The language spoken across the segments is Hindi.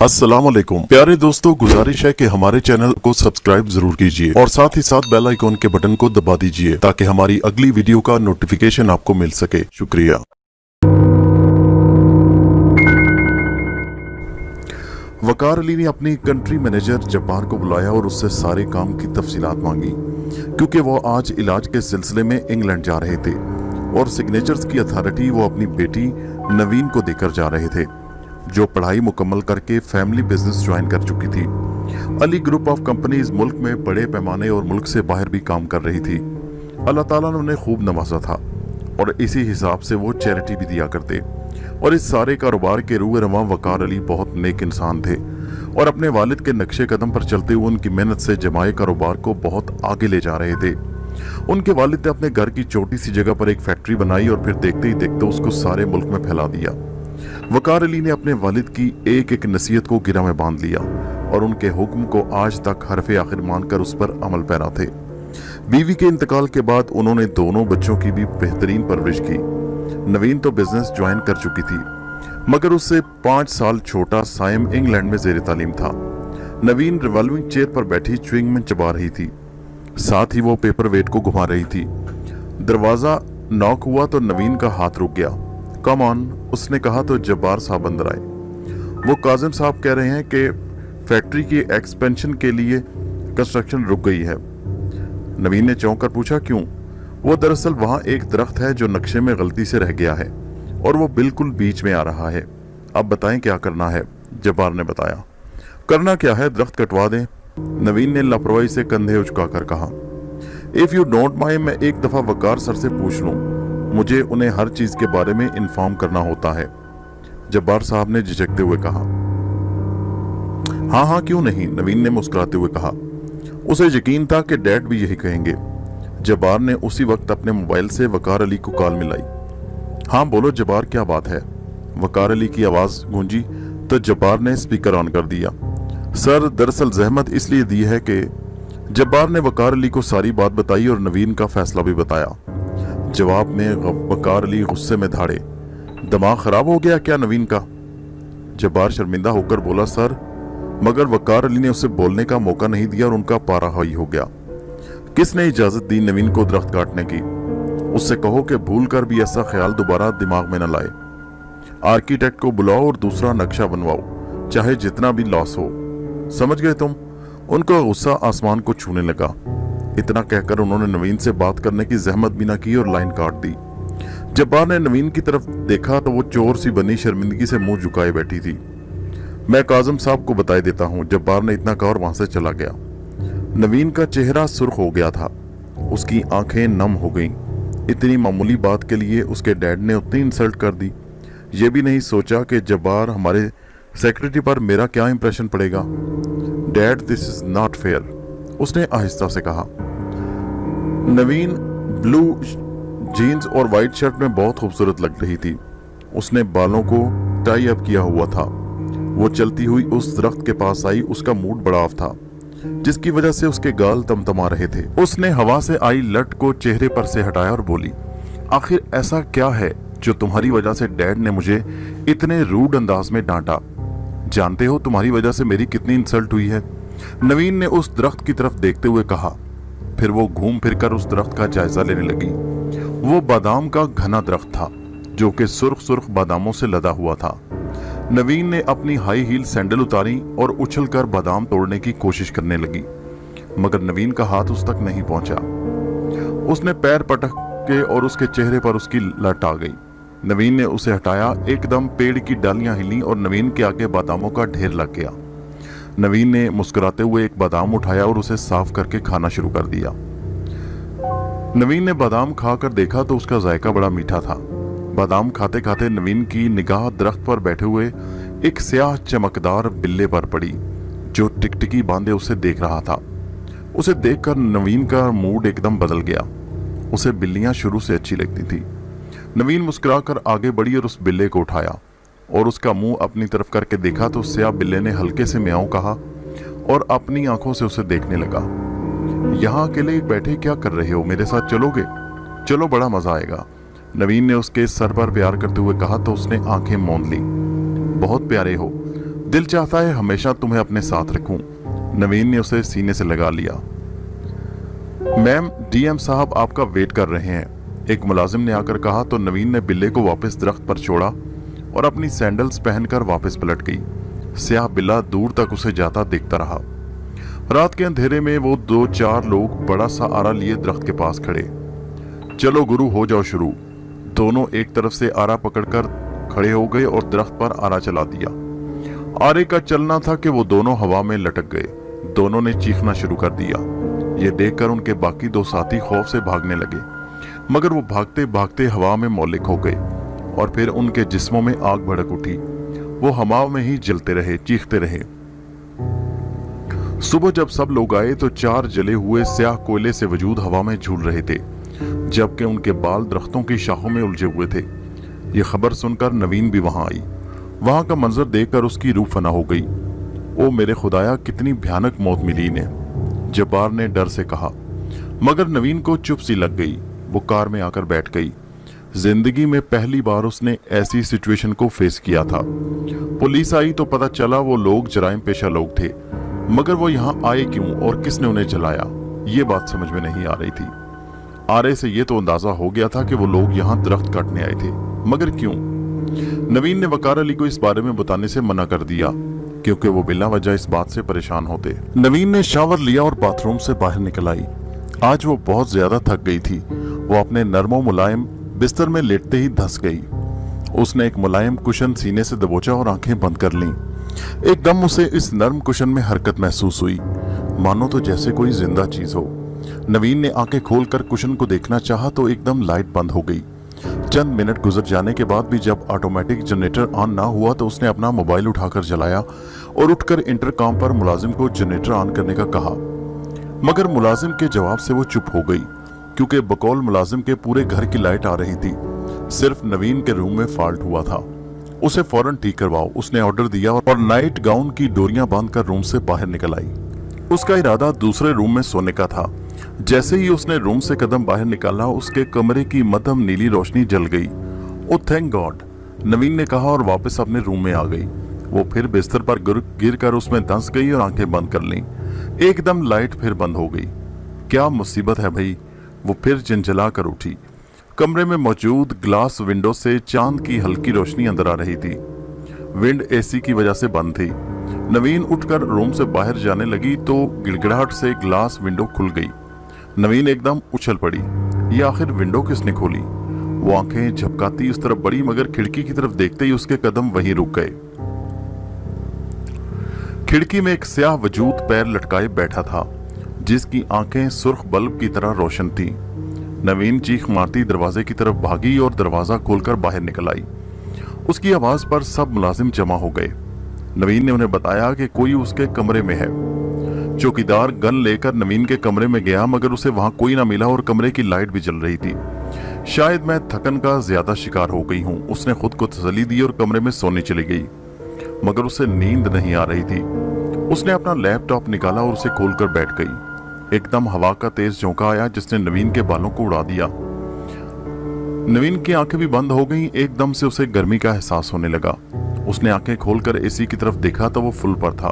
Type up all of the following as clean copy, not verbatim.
अस्सलाम वालेकुम प्यारे दोस्तों, गुजारिश है कि हमारे चैनल को सब्सक्राइब जरूर कीजिए और साथ ही साथ बेल आइकॉन के बटन को दबा दीजिए ताकि हमारी अगली वीडियो का नोटिफिकेशन आपको मिल सके। शुक्रिया। वकार अली ने अपनी कंट्री मैनेजर जब्बार को बुलाया और उससे सारे काम की तफसीलात मांगी, क्योंकि वो आज इलाज के सिलसिले में इंग्लैंड जा रहे थे और सिग्नेचर्स की अथॉरिटी वो अपनी बेटी नवीन को देकर जा रहे थे, जो पढ़ाई मुकम्मल करके फैमिली बिजनेस ज्वाइन कर चुकी थी। अली ग्रुप ऑफ कंपनीज मुल्क में बड़े पैमाने और मुल्क से बाहर भी काम कर रही थी। अल्लाह ताला ने उन्हें खूब नवाजा था और इसी हिसाब से वो चैरिटी भी दिया करते। और इस सारे कारोबार के रूए रवां वकार अली बहुत नेक इंसान थे और अपने वालिद के नक्शे कदम पर चलते हुए उनकी मेहनत से जमाए कारोबार को बहुत आगे ले जा रहे थे। उनके वालिद ने अपने घर की छोटी सी जगह पर एक फैक्ट्री बनाई और फिर देखते ही देखते उसको सारे मुल्क में फैला दिया। वकार अली ने अपने वालिद की एक एक नसीहत को गिरा में बांध लिया और उनके हुक्म को आज तक हरफे आखिर मानकर उस पर अमल पैरा थे। बीवी के इंतकाल के बाद उन्होंने दोनों बच्चों की भी बेहतरीन परवरिश की। नवीन तो बिजनेस ज्वाइन कर चुकी थी, मगर उससे 5 साल छोटा साइम इंग्लैंड में जेर तालीम था। नवीन रिवॉल्विंग चेयर पर बैठी च्युइंगम चबा रही थी, साथ ही वो पेपर वेट को घुमा रही थी। दरवाजा नॉक हुआ तो नवीन का हाथ रुक गया। कम ऑन, उसने कहा तो जब्बार साहब अंदर आए। वो काजिम साहब कह रहे हैं कि फैक्ट्री की एक्सपेंशन के लिए कंस्ट्रक्शन रुक गई है। नवीन ने चौंक कर पूछा, क्यों? वो दरअसल वहां एक दरख्त है जो नक्शे में गलती से रह गया है और वो बिल्कुल बीच में आ रहा है। अब बताएं क्या करना है? जब्बार ने बताया। करना क्या है, दरख्त कटवा दें। नवीन ने लापरवाही से कंधे उचकाकर कहा। इफ यू डोंट माइंड, मैं एक दफा वकार सर से पूछ लूं, मुझे उन्हें हर चीज के बारे में इन्फॉर्म करना होता है। जब्बार साहब ने झिझकते हुए कहा। हाँ हाँ, क्यों नहीं, नवीन ने मुस्कुराते हुए कहा। उसे यकीन था कि डैड भी यही कहेंगे। जब्बार ने उसी वक्त अपने मोबाइल से वकार अली को कॉल मिलाई। हाँ बोलो जब्बार, क्या बात है? वकार अली की आवाज गूंजी तो जब्बार ने स्पीकर ऑन कर दिया। सर, दरअसल जहमत इसलिए दी है कि जब्बार ने वकार अली को सारी बात बताई और नवीन का फैसला भी बताया। जवाब में वकार अली गुस्से में धाड़े। दिमाग खराब हो गया क्या नवीन का? जब्बार शर्मिंदा होकर बोला, सर, मगर वकार अली ने उसे बोलने का मौका नहीं दिया और उनका पारा हाई हो गया। किसने इजाजत दी नवीन को दरख्त काटने की? उससे कहो कि भूल कर भी ऐसा ख्याल दोबारा दिमाग में न लाए। आर्किटेक्ट को बुलाओ और दूसरा नक्शा बनवाओ, चाहे जितना भी लॉस हो। समझ गए तुम? उनका गुस्सा आसमान को छूने लगा। इतना कहकर उन्होंने नवीन से बात करने की जहमत भी ना की और लाइन काट दी। जब्बार ने नवीन की तरफ देखा तो वो चोर सी बनी शर्मिंदगी से मुंह झुकाए बैठी थी। मैं काजिम साहब को बताई देता हूँ, जब्बार ने इतना कहा और वहां से चला गया। नवीन का चेहरा सुर्ख हो गया था, उसकी आंखें नम हो गईं। इतनी मामूली बात के लिए उसके डैड ने उतनी इंसल्ट कर दी। ये भी नहीं सोचा कि जब्बार हमारे सेक्रेटरी पर मेरा क्या इंप्रेशन पड़ेगा। Dad, this is not fair, उसने आहिस्ता से कहा। नवीन ब्लू जीन्स और वाइट शर्ट में बहुत खूबसूरत लग रही थी। उसने बालों को टाई अप किया हुआ था। वो चलती हुई उस दरख्त के पास आई। उसका मूड बड़ा ऑफ था, जिसकी वजह से उसके गाल तमतमा रहे थे। उसने हवा से आई लट को चेहरे पर से हटाया और बोली, आखिर ऐसा क्या है जो तुम्हारी वजह से डैड ने मुझे इतने रूड अंदाज में डांटा? जानते हो तुम्हारी वजह से मेरी कितनी इंसल्ट हुई है? नवीन ने उस दरख्त की तरफ देखते हुए कहा। फिर वो घूम फिरकर उस दरख्त का जायजा लेने लगी। वो बादाम का घना दरख्त था जो कि सुर्ख सुर्ख बादामों से लदा हुआ था। नवीन ने अपनी हाई हील सैंडल उतारी और उछलकर बादाम तोड़ने की कोशिश करने लगी, मगर नवीन का हाथ उस तक नहीं पहुंचा। उसने पैर पटक के और उसके चेहरे पर उसकी लट आ गई। नवीन ने उसे हटाया। एकदम पेड़ की डालियां हिली और नवीन के आगे बादामों का ढेर लग गया। नवीन ने मुस्कुराते हुए एक बादाम उठाया और उसे साफ करके खाना शुरू कर दिया। नवीन ने बादाम खाकर देखा तो उसका जायका बड़ा मीठा था। बादाम खाते खाते नवीन की निगाह दरख्त पर बैठे हुए एक स्याह चमकदार बिल्ले पर पड़ी, जो टिकटिकी बांधे उसे देख रहा था। उसे देखकर नवीन का मूड एकदम बदल गया। उसे बिल्लियां शुरू से अच्छी लगती थी। नवीन मुस्कुराकर आगे बढ़ी और उस बिल्ले को उठाया और उसका मुंह अपनी तरफ करके देखा तो स्याह बिल्ले ने हल्के से म्याऊं कहा और अपनी आंखों से उसे देखने लगा। यहाँ अकेले बैठे क्या कर रहे हो? मेरे साथ चलोगे? चलो, बड़ा मजा आएगा। नवीन ने उसके सर पर प्यार करते हुए कहा तो उसने आंखें मौंद ली। बहुत प्यारे हो, दिल चाहता है हमेशा तुम्हें अपने साथ रखूं। नवीन ने उसे सीने से लगा लिया। मैम, डीएम साहब आपका वेट कर रहे हैं, एक मुलाजिम ने आकर कहा तो नवीन ने बिल्ले को वापस दरख्त पर छोड़ा और अपनी सैंडल्स पहनकर वापस पलट गई। स्याह बिल्ला दूर तक उसे जाता देखता रहा। रात के अंधेरे में वो 2-4 लोग बड़ा सा आरा लिए दरख्त के पास खड़े। चलो गुरु, हो जाओ शुरू। दोनों एक तरफ से आरा पकड़कर खड़े हो गए और दरख्त पर आरा चला दिया। आरे का चलना था कि वो दोनों हवा में लटक गए। दोनों ने चीखना शुरू कर दिया। ये देखकर उनके बाकी 2 साथी खौफ से भागने लगे, मगर वो भागते भागते हवा में मौलिक हो गए और फिर उनके जिस्मों में आग भड़क उठी। वो हवा में ही जलते रहे, चीखते रहे। सुबह जब सब लोग आए तो 4 जले हुए स्याह कोयले से वजूद हवा में झूल रहे थे, जबकि उनके बाल दरख्तों की शाखों में उलझे हुए थे। ये खबर सुनकर नवीन भी वहां आई। वहां का मंजर देखकर उसकी रूह फना हो गई। ओ मेरे खुदाया, कितनी भयानक मौत मिली इन्हें, जब्बार ने डर से कहा। मगर नवीन को चुप सी लग गई। वो कार में आकर बैठ गई। जिंदगी में पहली बार उसने ऐसी सिचुएशन को फेस किया था। पुलिस आई तो पता चला वो लोग जराइम पेशा लोग थे, मगर वो यहाँ आए क्यों और किसने उन्हें जलाया, ये बात समझ में नहीं आ रही थी। आरे से ये तो अंदाजा हो गया था कि वो लोग यहाँ दरख्त काटने आए थे, मगर क्यों? नवीन ने वकार अली को इस बारे में बताने से मना कर दिया, क्योंकि वो बिला वजह इस बात से परेशान होते। नवीन ने शावर लिया और बाथरूम से बाहर निकल आई। आज वो बहुत ज्यादा थक गई थी। वो अपने नरमो मुलायम बिस्तर में लेटते ही धंस गई। उसने एक मुलायम कुशन सीने से दबोचा और आंखें बंद कर लीं। एकदम उसे इस नर्म कुशन में हरकत महसूस हुई, मानो तो जैसे कोई जिंदा चीज हो। नवीन ने आंखें खोलकर कुशन को देखना चाहा तो एकदम लाइट बंद हो गई। चंद मिनट गुजर जाने के बाद भी जब ऑटोमेटिक जनरेटर ऑन ना हुआ तो उसने अपना मोबाइल उठाकर जलाया और उठकर इंटरकॉम पर मुलाजिम को जनरेटर ऑन करने का कहा, मगर मुलाजिम के जवाब से वो चुप हो गई, क्योंकि बकौल मुलाजिम के पूरे घर की लाइट आ रही थी। सिर्फ नवीन के रूम में फॉल्ट हुआ था। उसे फौरन ठीक करवाओ, उसने ऑर्डर दिया और नाइट गाउन की डोरियां बांधकर रूम से बाहर निकल आई। उसका इरादा दूसरे रूम में सोने का था। जैसे ही उसने रूम से कदम बाहर निकाला, उसके कमरे की मध्यम नीली रोशनी जल गई। ओ थैंक गॉड, नवीन ने कहा और वापस अपने रूम में आ गई। वो फिर बिस्तर पर गिर कर उसमें धंस गई और आंखें बंद कर लीं। एकदम लाइट फिर बंद हो गई। क्या मुसीबत है भाई, वो फिर झंझला कर उठी। कमरे में मौजूद ग्लास विंडो से चांद की हल्की रोशनी अंदर आ रही थी। विंड एसी की वजह से बंद थी। नवीन उठकर रूम से बाहर जाने लगी तो गिड़गिड़ाहट से ग्लास विंडो खुल गई। नवीन एकदम उछल पड़ी। ये आखिर विंडो किसने खोली? वो आंखें झपकाती उस तरफ बढ़ी, मगर खिड़की की तरफ देखते ही उसके कदम वहीं रुक गए। खिड़की में एक स्याह वजूद पैर लटकाए बैठा था, जिसकी आंखें सुर्ख बल्ब की तरह रोशन थी। नवीन चीख मारती दरवाजे की तरफ भागी और दरवाजा खोलकर बाहर निकल आई। उसकी आवाज पर सब मुलाजिम जमा हो गए। नवीन ने उन्हें बताया कि कोई उसके कमरे में है। चौकीदार गन लेकर नवीन के कमरे में गया, मगर उसे वहां कोई ना मिला और कमरे की लाइट भी जल रही थी। शायद मैं थकन का ज्यादा शिकार हो गई हूं, उसने खुद को तसल्ली दी और कमरे में सोने चली गई, मगर उसे नींद नहीं आ रही थी। उसने अपना लैपटॉप निकाला और उसे खोलकर बैठ गई। एकदम हवा का तेज झोंका आया जिसने नवीन के बालों को उड़ा दिया। नवीन की आंखें भी बंद हो गईं। एकदम से उसे गर्मी का एहसास होने लगा। उसने आंखें खोलकर एसी की तरफ देखा तो वो फुल पर था,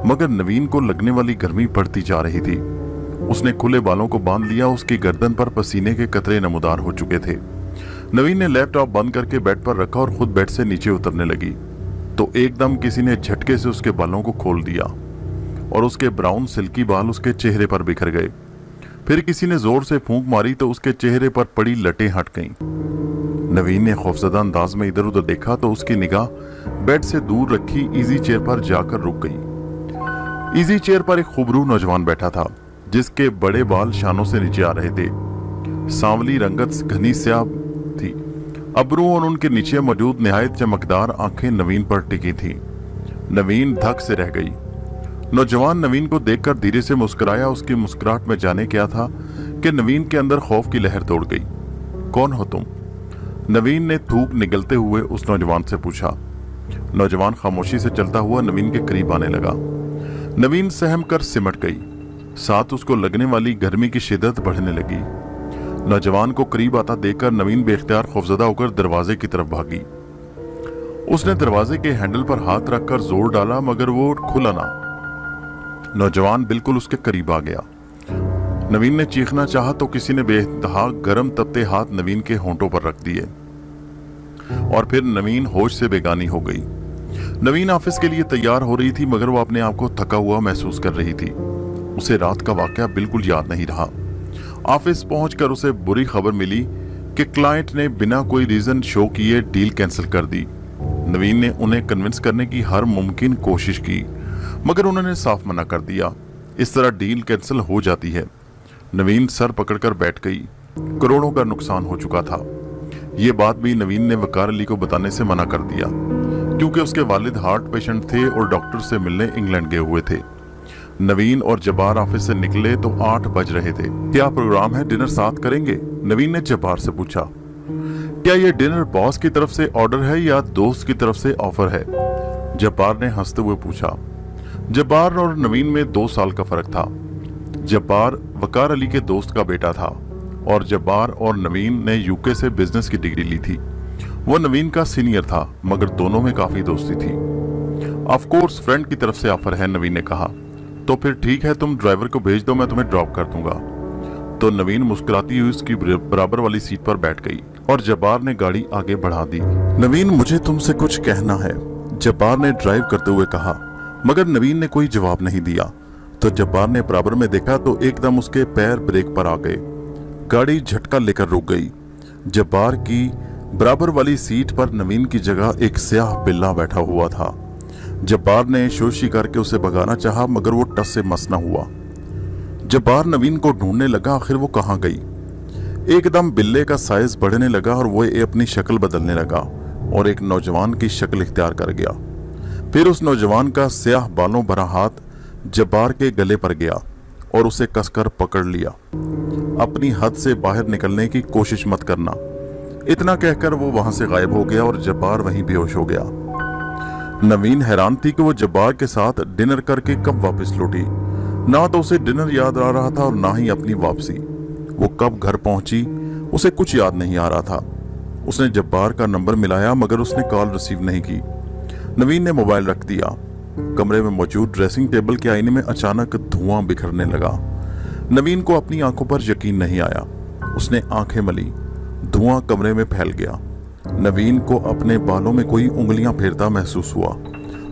मगर नवीन को लगने वाली गर्मी बढ़ती जा रही थी। उसने खुले बालों को बांध लिया। उसकी गर्दन पर पसीने के कतरे नमूदार हो चुके थे। नवीन ने लैपटॉप बंद करके बेड पर रखा और खुद बेड से नीचे उतरने लगी तो एकदम किसी ने झटके से उसके बालों को खोल दिया और उसके ब्राउन सिल्की बाल उसके चेहरे पर बिखर गए। फिर किसी ने जोर से फूंक मारी तो उसके चेहरे पर पड़ी लटें हट गईं। नवीन ने खौफजदा अंदाज में इधर उधर देखा तो उसकी निगाह बेड से दूर रखी इजी चेयर पर जाकर रुक गई। इजी चेयर पर एक खूबरू नौजवान बैठा था, जिसके बड़े बाल शानों से नीचे आ रहे थे। सांवली रंगत घनी स्याह थी। अबरू और उनके नीचे मौजूद निहायत चमकदार आंखें नवीन पर टिकी थी। नवीन धक से रह गई। नौजवान नवीन को देखकर धीरे से मुस्कुराया। उसकी मुस्कुराहट में जाने क्या था कि नवीन के अंदर खौफ की लहर दौड़ गई। कौन हो तुम? नवीन ने थूक निगलते हुए उस नौजवान से पूछा। नौजवान खामोशी से चलता हुआ नवीन के करीब आने लगा। नवीन सहम कर सिमट गई। साथ उसको लगने वाली गर्मी की शिद्दत बढ़ने लगी। नौजवान को करीब आता देखकर नवीन बेख्तियार खौफजदा होकर दरवाजे की तरफ भागी। उसने दरवाजे के हैंडल पर हाथ रखकर जोर डाला मगर वो खुला ना। नौजवान बिल्कुल उसके करीब आ गया। नवीन ने चीखना चाहा तो किसी ने बेइंतहा गर्म तपते हाथ नवीन के होंठों पर रख दिए और फिर नवीन होश से बेगानी हो गई। नवीन ऑफिस के लिए तैयार हो रही थी मगर वो अपने आप को थका हुआ महसूस कर रही थी। उसे रात का वाकया बिल्कुल याद नहीं रहा। ऑफिस पहुंचकर उसे बुरी खबर मिली कि क्लाइंट ने बिना कोई रीजन शो किए डील कैंसिल कर दी। नवीन ने उन्हें कन्विंस करने की हर मुमकिन कोशिश की मगर उन्होंने साफ मना कर दिया। इस तरह डील कैंसिल हो जाती है। नवीन सर पकड़कर बैठ गई। करोड़ों का नुकसान हो चुका था। ये बात भी नवीन ने वकार अली को बताने से मना कर दिया क्योंकि उसके वालिद हार्ट पेशेंट थे और डॉक्टर से मिलने इंग्लैंड गए हुए थे। नवीन और जब्बार ऑफिस से निकले तो 8 बज रहे थे। क्या प्रोग्राम है, डिनर साथ करेंगे? नवीन ने जब्बार से पूछा। क्या ये डिनर बॉस की तरफ से ऑर्डर है या दोस्त की तरफ से ऑफर है? जब्बार ने हंसते हुए पूछा। जब्बार और नवीन में 2 साल का फर्क था। जब्बार वकार अली के दोस्त का बेटा था और जब्बार और नवीन ने यूके से बिजनेस की डिग्री ली थी। वो नवीन का सीनियर था मगर दोनों में काफी दोस्ती थी। ऑफ कोर्स फ्रेंड की तरफ से ऑफर है, नवीन ने कहा। तो फिर ठीक है, तुम ड्राइवर को भेज दो, मैं तुम्हें ड्रॉप कर दूंगा। तो नवीन मुस्कुराती हुई उसकी बराबर वाली सीट पर बैठ गई और जब्बार ने गाड़ी आगे बढ़ा दी। नवीन, मुझे तुमसे कुछ कहना है, जब्बार ने ड्राइव करते हुए कहा मगर नवीन ने कोई जवाब नहीं दिया। तो जब्बार ने बराबर में देखा तो एकदम उसके पैर ब्रेक पर आ गए। गाड़ी झटका लेकर रुक गई। जब्बार की बराबर वाली सीट पर नवीन की जगह एक स्याह बिल्ला बैठा हुआ था। जब्बार ने शोशी करके उसे भगाना चाहा मगर वो टस से मस न हुआ। जब्बार नवीन को ढूंढने लगा, आखिर वो कहाँ गई। एकदम बिल्ले का साइज बढ़ने लगा और वो अपनी शक्ल बदलने लगा और एक नौजवान की शक्ल इख्तियार कर गया। फिर उस नौजवान का स्याह बालों भरा हाथ जब्बार के गले पर गया और उसे कसकर पकड़ लिया। अपनी हद से बाहर निकलने की कोशिश मत करना, इतना कहकर वो वहां से गायब हो गया और जब्बार वहीं बेहोश हो गया। नवीन हैरान थी कि वो जब्बार के साथ डिनर करके कब वापस लौटी। ना तो उसे डिनर याद आ रहा था और ना ही अपनी वापसी। वो कब घर पहुंची उसे कुछ याद नहीं आ रहा था। उसने जब्बार का नंबर मिलाया मगर उसने कॉल रिसीव नहीं की। नवीन ने मोबाइल रख दिया। कमरे में मौजूद ड्रेसिंग टेबल के आईने में अचानक धुआं बिखरने लगा। नवीन को अपनी आंखों पर यकीन नहीं आया। उसने आंखें मली। धुआं कमरे में फैल गया। नवीन को अपने बालों में कोई उंगलियां फेरता महसूस हुआ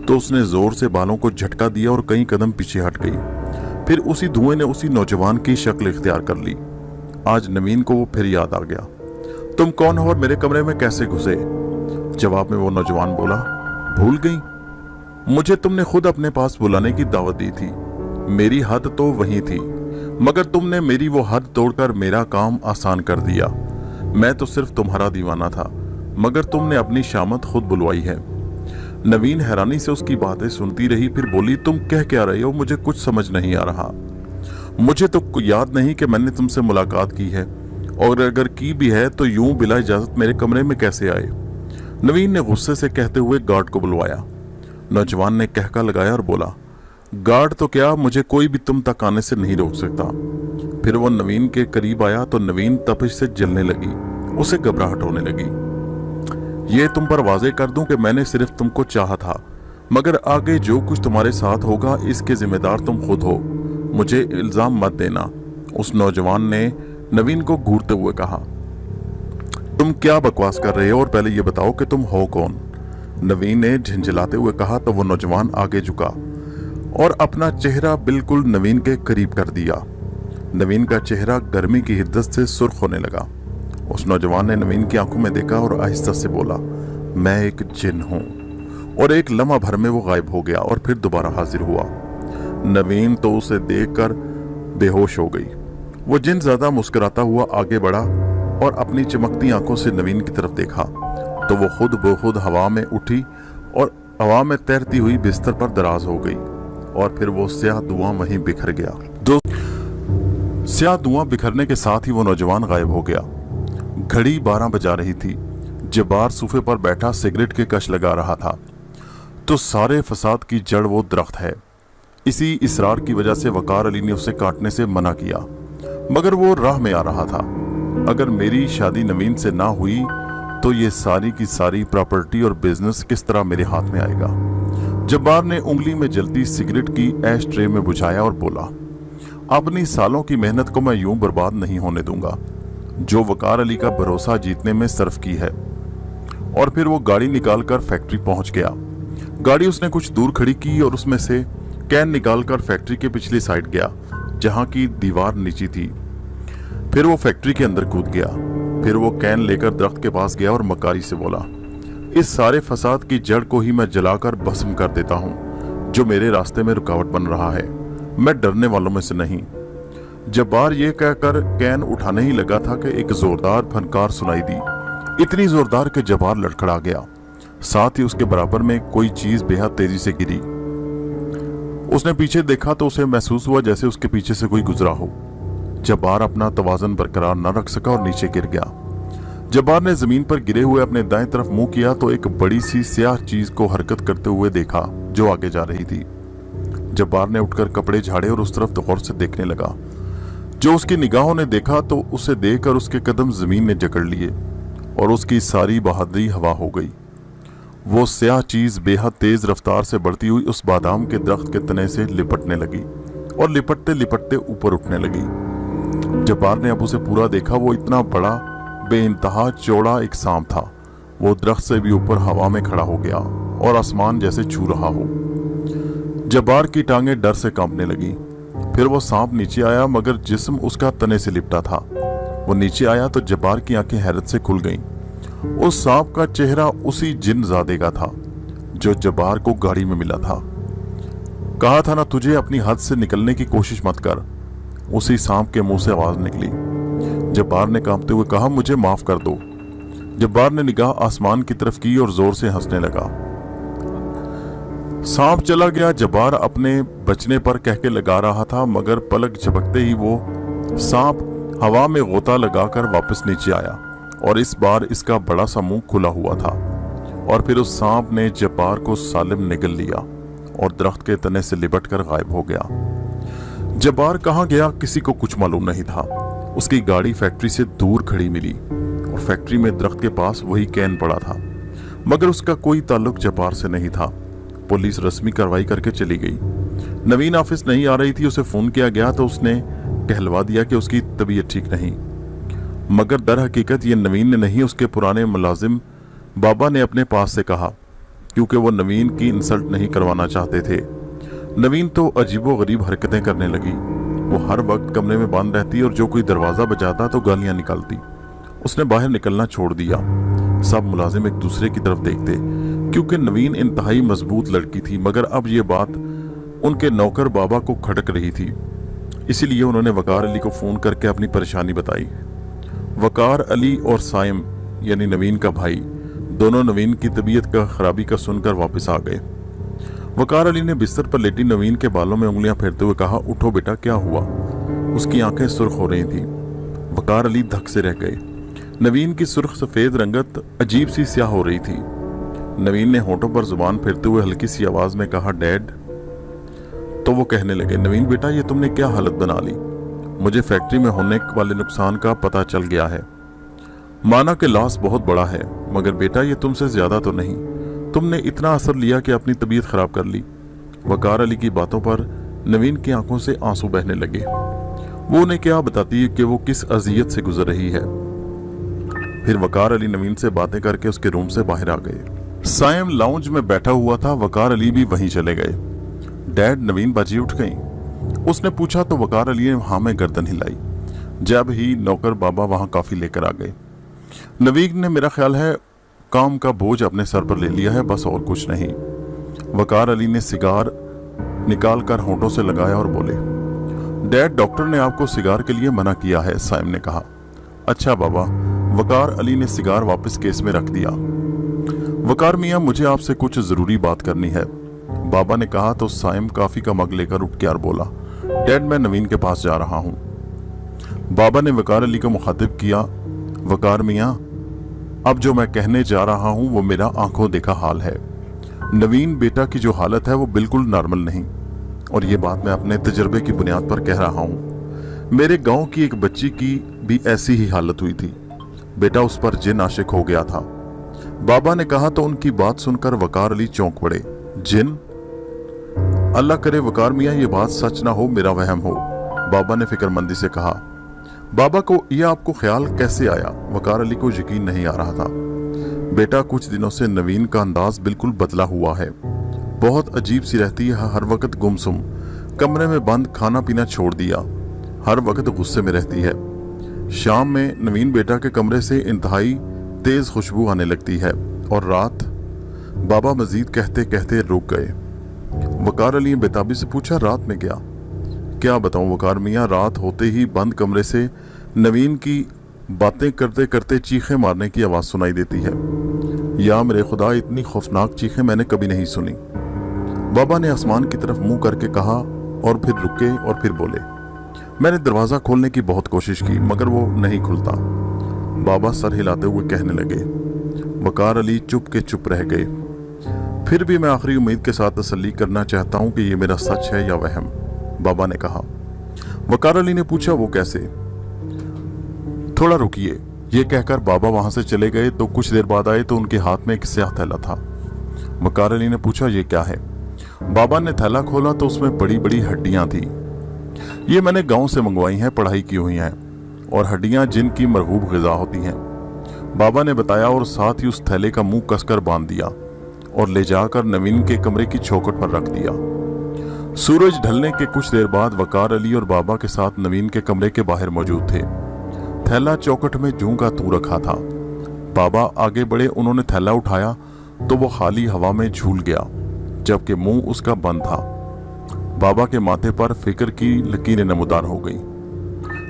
तो उसने जोर से बालों को झटका दिया और कई कदम पीछे हट गई। फिर उसी धुएं ने उसी नौजवान की शक्ल इख्तियार कर ली। आज नवीन को वो फिर याद आ गया। तुम कौन हो और मेरे कमरे में कैसे घुसे? जवाब में वो नौजवान बोला, भूल गई? मुझे तुमने खुद अपने पास बुलाने की दावत दी थी। मेरी हद तो वही थी मगर तुमने मेरी वो हद तोड़कर मेरा काम आसान कर दिया। मैं तो सिर्फ तुम्हारा दीवाना था मगर तुमने अपनी शामत खुद बुलवाई है। नवीन हैरानी से उसकी बातें सुनती रही, फिर बोली, तुम कह क्या रहे हो? मुझे कुछ समझ नहीं आ रहा। मुझे तो याद नहीं कि मैंने तुमसे मुलाकात की है और अगर की भी है तो यूं बिला इजाजत मेरे कमरे में कैसे आए? नवीन ने गुस्से से कहते हुए गार्ड को बुलवाया। नौजवान ने कहका लगाया और बोला, गार्ड तो क्या, मुझे कोई भी तुम तक आने से नहीं रोक सकता। फिर वो नवीन के करीब आया तो नवीन तपिश से जलने लगी। उसे घबराहट होने लगी। ये तुम पर वाजे कर दूं कि मैंने सिर्फ तुमको चाहा था मगर आगे जो कुछ तुम्हारे साथ होगा इसके जिम्मेदार तुम खुद हो। मुझे इल्जाम मत देना। उस नौजवान ने नवीन को घूरते हुए कहा, तुम क्या बकवास कर रहे हो और पहले ये बताओ कि तुम हो कौन? नवीन ने झिंझलाते हुए कहा तो वो नौजवान आगे झुका और अपना चेहरा बिल्कुल नवीन के करीब कर दिया। नवीन का चेहरा गर्मी की हिद्दत से सुर्ख होने लगा। उस नौजवान ने नवीन की आंखों में देखा और आहिस्ता से बोला, मैं एक जिन हूं। और एक लम्हा भर में वो गायब हो गया और फिर दोबारा हाजिर हुआ। नवीन तो उसे देखकर बेहोश हो गई। वो जिन ज्यादा मुस्कुराता हुआ आगे बढ़ा और अपनी चमकती आंखों से नवीन की तरफ देखा तो वो खुद हवा में उठी और हवा में तैरती हुई बिस्तर पर दराज हो गई और फिर वो स्याह धुआं वहीं बिखर गया। स्याह धुआं बिखरने के साथ ही वो नौजवान गायब हो गया। घड़ी 12 बजा रही थी। जब्बार सोफे पर बैठा सिगरेट के कश लगा रहा था। तो सारे फसाद की जड़ वो दरख्त है। इसी इसरार की वजह से वकार अली ने उसे काटने से मना किया मगर वो राह में आ रहा था। अगर मेरी शादी नवीन से ना हुई तो ये सारी की सारी प्रॉपर्टी और बिजनेस किस तरह मेरे हाथ में आएगा। जब्बार ने उंगली में जलती सिगरेट की ऐश ट्रे में बुझाया और बोला, अपनी सालों की मेहनत को मैं यूं बर्बाद नहीं होने दूंगा जो वकार अली का भरोसा जीतने में सर्फ की है। और फिर वो गाड़ी निकालकर फैक्ट्री पहुंच गया। गाड़ी उसने कुछ दूर खड़ी की और उसमें से कैन निकालकर फैक्ट्री के पिछली साइड गया जहां की दीवार नीची थी। फिर वो फैक्ट्री के अंदर कूद गया। फिर वो कैन लेकर दरख्त के पास गया और मकारी से बोला, इस सारे फसाद की जड़ को ही मैं जलाकर भस्म कर देता हूं जो मेरे रास्ते में रुकावट बन रहा है। मैं डरने वालों में से नहीं। जब्बार ये कहकर कैन उठाने ही लगा था कि एक जोरदार फनकार सुनाई दी, इतनी जोरदार कि जब्बार लड़खड़ा गया। साथ ही उसके बराबर में कोई चीज बेहद तेजी से गिरी। उसने पीछे देखा तो उसे महसूस हुआ जैसे उसके पीछे से कोई गुजरा हो। जब्बार अपना तवाज़ुन बरकरार न रख सका और नीचे गिर गया। जब्बार ने जमीन पर गिरे हुए अपने दाएं तरफ मुंह किया तो एक बड़ी सी स्याह चीज को हरकत करते हुए देखा जो आगे जा रही थी। जब्बार ने उठकर कपड़े झाड़े और उस तरफ गौर से देखने लगा। जो उसकी निगाहों ने देखा तो उसे देखकर उसके कदम जमीन ने जकड़ लिए और उसकी सारी बहादुरी हवा हो गई। वो स्याह चीज बेहद तेज रफ्तार से बढ़ती हुई उस बादाम के दरख्त के तने से लिपटने लगी और लिपटते लिपटते ऊपर उठने लगी। जब्बार ने अब उसे पूरा देखा। वो इतना बड़ा बेइंतहा चौड़ा एक सांप था। वो दरख्त से भी ऊपर हवा में खड़ा हो गया और आसमान जैसे छू रहा हो। जब्बार की टांगें डर से कांपने लगी। फिर वो सांप नीचे आया मगर जिस्म उसका तने से लिपटा था। वो नीचे आया तो जब्बार की आंखें हैरत से खुल गईं। उस सांप का चेहरा उसी जिन्नज़ादे का था जो जब्बार को गाड़ी में मिला था। कहा था ना तुझे अपनी हद से निकलने की कोशिश मत कर। उसी सांप के मुंह से आवाज निकली। जब्बार ने कांपते हुए कहा, मुझे माफ कर दो। जब्बार ने निगाह आसमान की तरफ की और जोर से हंसने लगा। सांप चला गया। जब्बार अपने बचने पर कह के लगा रहा था मगर पलक झपकते ही वो सांप हवा में गोता लगाकर वापस नीचे आया और इस बार इसका बड़ा सा मुंह खुला हुआ था। और फिर उस सांप ने जब्बार को सालिम निगल लिया और दरख्त के तने से लिपटकर गायब हो गया। जब्बार कहाँ गया किसी को कुछ मालूम नहीं था। उसकी गाड़ी फैक्ट्री से दूर खड़ी मिली और फैक्ट्री में दरख्त के पास वही कैन पड़ा था मगर उसका कोई ताल्लुक जब्बार से नहीं था। पुलिस रस्मी कार्रवाई करके चली गई। नवीन ऑफिस नहीं आ रही थी। उसे फोन किया गया तो उसने कहलवा दिया कि उसकी तबीयत ठीक नहीं, मगर दर हकीकत ये नवीन ने नहीं उसके पुराने मुलाजिम बाबा ने अपने पास से कहा, क्योंकि वो नवीन की इंसल्ट नहीं करवाना चाहते थे। नवीन तो अजीबो गरीब हरकतें करने लगी। वो हर वक्त कमरे में बंद रहती और जो कोई दरवाजा बजाता तो गालियां निकालती। उसने बाहर निकलना छोड़ दिया। सब मुलाजिम एक दूसरे की तरफ देखते क्योंकि नवीन इंतहाई मजबूत लड़की थी, मगर अब ये बात उनके नौकर बाबा को खटक रही थी। इसीलिए उन्होंने वकार अली को फोन करके अपनी परेशानी बताई। वकार अली और साइम यानी नवीन का भाई दोनों नवीन की तबीयत का खराबी का सुनकर वापस आ गए। वकार अली ने बिस्तर पर लेटी नवीन के बालों में उंगलियां फेरते हुए कहा, उठो बेटा, क्या हुआ? उसकी आंखें सुर्ख हो रही थी। वकार अली धक से रह गए। नवीन की सुर्ख सफेद रंगत अजीब सी स्याह हो रही थी। नवीन ने होठों पर जुबान फेरते हुए हल्की सी आवाज में कहा, डैड। तो वो कहने लगे, नवीन बेटा, ये तुमने क्या हालत बना ली? मुझे फैक्ट्री में होने वाले नुकसान का पता चल गया है। माना कि लॉस बहुत बड़ा है, मगर बेटा ये तुमसे ज्यादा तो नहीं। तुमने इतना असर लिया कि अपनी तबीयत खराब कर ली। वकार अली की बातों पर नवीन की आंखों से आंसू बहने लगे। वो उन्हें क्या बताती कि वो किस अजियत से गुजर रही है। फिर वकार अली नवीन से बातें करके उसके रूम से बाहर आ गए। साइम लाउंज में बैठा हुआ था। वकार अली भी वहीं चले गए। डैड, नवीन बाजी उठ गई? उसने पूछा तो वकार अली ने हाँ में गर्दन हिलाई। जब ही नौकर बाबा वहां काफी लेकर आ गए। नवीन ने मेरा ख्याल है काम का बोझ अपने सर पर ले लिया है, बस और कुछ नहीं। वकार अली ने सिगार निकाल कर होंठों से लगाया और बोले, डैड, डॉक्टर ने आपको सिगार के लिए मना किया है, साइम ने कहा। अच्छा बाबा। वकार अली ने सिगार वापस केस में रख दिया। वकार मियाँ, मुझे आपसे कुछ जरूरी बात करनी है, बाबा ने कहा तो साइम काफी का मग लेकर उठ के और बोला, डैड, मैं नवीन के पास जा रहा हूँ। बाबा ने वकार अली को मुखातिब किया, वकार मियाँ, अब जो मैं कहने जा रहा हूँ वो मेरा आंखों देखा हाल है। नवीन बेटा की जो हालत है वो बिल्कुल नॉर्मल नहीं, और ये बात मैं अपने तजर्बे की बुनियाद पर कह रहा हूँ। मेरे गांव की एक बच्ची की भी ऐसी ही हालत हुई थी। बेटा उस पर जिन आशिक हो गया था। बाबा ने कहा तो उनकी बात सुनकर वकार अली चौंक पड़े। जिन? अल्लाह करे वकार मियाँ ये बात सच ना हो, मेरा वहम हो, बाबा ने फिक्रमंदी से कहा। बाबा को यह आपको ख्याल कैसे आया? वकार अली को यकीन नहीं आ रहा था। बेटा कुछ दिनों से नवीन का अंदाज बिल्कुल बदला हुआ है, बहुत अजीब सी रहती है, हर वक्त गुमसुम, कमरे में बंद, खाना पीना छोड़ दिया, हर वक्त गुस्से में रहती है। शाम में नवीन बेटा के कमरे से इंतहाई तेज खुशबू आने लगती है। और रात? बाबा मजीद कहते कहते रुक गए। वकार अली ने बेताबी से पूछा, रात में क्या? क्या बताऊं वकार मियाँ, रात होते ही बंद कमरे से नवीन की बातें करते करते चीखें मारने की आवाज सुनाई देती है। या मेरे खुदा, इतनी खौफनाक चीखें मैंने कभी नहीं सुनी। बाबा ने आसमान की तरफ मुंह करके कहा और फिर रुके और फिर बोले, मैंने दरवाजा खोलने की बहुत कोशिश की मगर वो नहीं खुलता। बाबा सर हिलाते हुए कहने लगे। वकार अली चुप के चुप रह गए। फिर भी मैं आखिरी उम्मीद के साथ तसल्ली करना चाहता हूं कि ये मेरा सच है या वहम, बाबा ने कहा। वकार अली ने पूछा, वो कैसे? थोड़ा रुकिए, ये कहकर बाबा वहां से चले गए तो कुछ देर बाद आए तो उनके हाथ में एक स्याह थैला था। वकार अली ने पूछा, ये क्या है? बाबा ने थैला खोला तो उसमें बड़ी बड़ी हड्डियां थी। ये मैंने गांव से मंगवाई हैं, पढ़ाई की हुई हैं, और हड्डियां जिन की मरगूब ग़िज़ा होती हैं, बाबा ने बताया, और साथ ही उस थैले का मुंह कसकर बांध दिया और ले जाकर नवीन के कमरे की चौखट पर रख दिया। सूरज ढलने के कुछ देर बाद वकार अली और बाबा के साथ नवीन के कमरे के बाहर मौजूद थे। थैला चौखट में जूं का तू रखा था। बाबा आगे बढ़े, उन्होंने थैला उठाया तो वो खाली हवा में झूल गया, जबकि मुंह उसका बंद था। बाबा के माथे पर फिक्र की लकीरें नमूदार हो गई।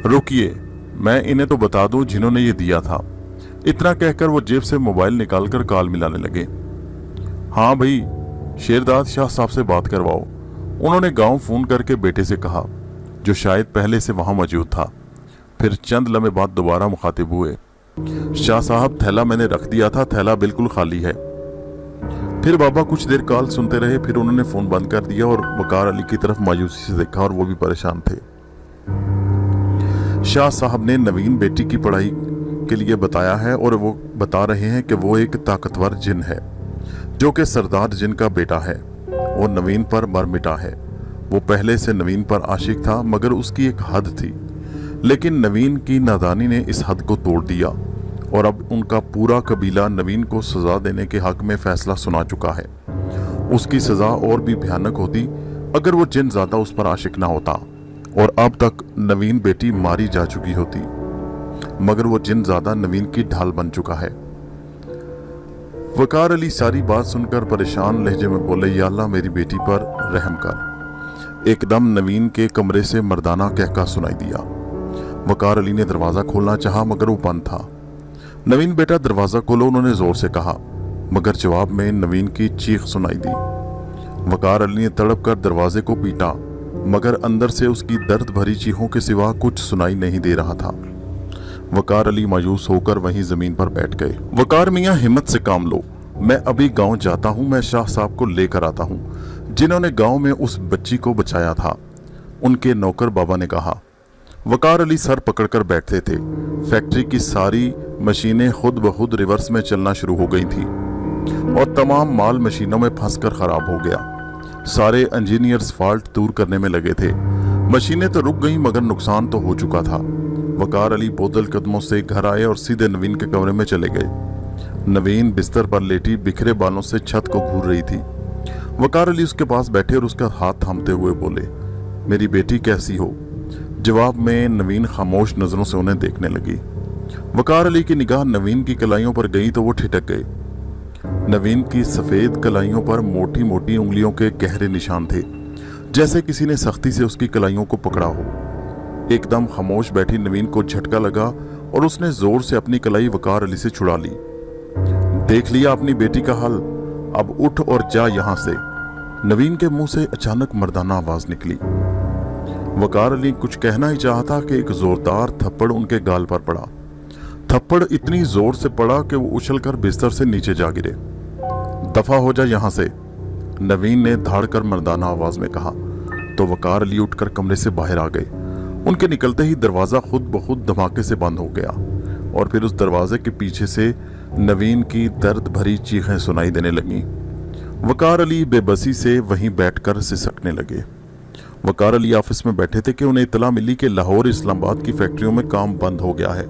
रुकिए, मैं इन्हें तो बता दूं जिन्होंने ये दिया था। इतना कहकर वो जेब से मोबाइल निकालकर कॉल मिलाने लगे। हाँ भाई, शेरदाद शाह साहब से बात करवाओ, उन्होंने गांव फोन करके बेटे से कहा, जो शायद पहले से वहां मौजूद था। फिर चंद लम्हे बाद दोबारा मुखातिब हुए। शाह साहब, थैला मैंने रख दिया था, थैला बिल्कुल खाली है। फिर बाबा कुछ देर कॉल सुनते रहे, फिर उन्होंने फोन बंद कर दिया और वकार अली की तरफ मायूसी से देखा, और वो भी परेशान थे। शाह साहब ने नवीन बेटी की पढ़ाई के लिए बताया है और वो बता रहे हैं कि वो एक ताकतवर जिन है जो कि सरदार जिन का बेटा है और नवीन पर मर मिटा है। वो पहले से नवीन पर आशिक था मगर उसकी एक हद थी, लेकिन नवीन की नादानी ने इस हद को तोड़ दिया और अब उनका पूरा कबीला नवीन को सजा देने के हक में फैसला सुना चुका है। उसकी सजा और भी भयानक होती अगर वो जिन ज्यादा उस पर आशिक ना होता और अब तक नवीन बेटी मारी जा चुकी होती, मगर वो जिन ज्यादा नवीन की ढाल बन चुका है। वकार अली सारी बात सुनकर परेशान लहजे में बोले, या अल्लाह मेरी बेटी पर रहम कर। एकदम नवीन के कमरे से मर्दाना कहका सुनाई दिया। वकार अली ने दरवाजा खोलना चाहा मगर वो बंद था। नवीन बेटा दरवाजा खोलो, उन्होंने जोर से कहा, मगर जवाब में नवीन की चीख सुनाई दी। वकार अली ने तड़प कर दरवाजे को पीटा मगर अंदर से उसकी दर्द भरी चीखों के सिवा कुछ सुनाई नहीं दे रहा था। वकार अली मायूस होकर वहीं जमीन पर बैठ गए। वकार मियाँ, हिम्मत से काम लो, मैं अभी गांव जाता हूं, मैं शाह साहब को लेकर आता हूं जिन्होंने गांव में उस बच्ची को बचाया था, उनके नौकर बाबा ने कहा। वकार अली सर पकड़कर बैठते थे। फैक्ट्री की सारी मशीनें खुद ब खुद रिवर्स में चलना शुरू हो गई थी और तमाम माल मशीनों में फंसकर खराब हो गया। सारे इंजीनियर्स फॉल्ट दूर करने में लगे थे। मशीनें तो रुक गईं मगर नुकसान तो हो चुका था। वकार अली बोतल कदमों से घर आए और सीधे नवीन के कमरे में चले गए। नवीन बिस्तर पर लेटी बिखरे बालों से छत को घूर रही थी। वकार अली उसके पास बैठे और उसका हाथ थामते हुए बोले, मेरी बेटी कैसी हो? जवाब में नवीन खामोश नजरों से उन्हें देखने लगी। वकार अली की निगाह नवीन की कलाइयों पर गई तो वो ठिठक गए। नवीन की सफेद कलाइयों पर मोटी मोटी उंगलियों के गहरे निशान थे, जैसे किसी ने सख्ती से उसकी कलाइयों को पकड़ा हो। एकदम खामोश बैठी नवीन को झटका लगा और उसने जोर से अपनी कलाई वकार अली से छुड़ा ली। देख लिया अपनी बेटी का हाल, अब उठ और जा यहां से। नवीन के मुंह से अचानक मर्दाना आवाज निकली। वकार अली कुछ कहना ही चाहता कि एक जोरदार थप्पड़ उनके गाल पर पड़ा। थप्पड़ इतनी जोर से पड़ा कि वो उछलकर बिस्तर से नीचे जा गिरे। दफा हो जा यहां से, नवीन ने धाड़कर मर्दाना आवाज में कहा। तो वकार अली उठकर कमरे से बाहर आ गए। उनके निकलते ही दरवाजा खुद ब खुद धमाके से बंद हो गया। और फिर उस दरवाजे के पीछे से नवीन की दर्द भरी चीखें सुनाई देने लगीं। वकार अली बेबसी से वहीं बैठकर सिसकने लगे। वकार अली ऑफिस में बैठे थे कि उन्हें इतला मिली कि लाहौर इस्लामाबाद की फैक्ट्रियों में काम बंद हो गया है।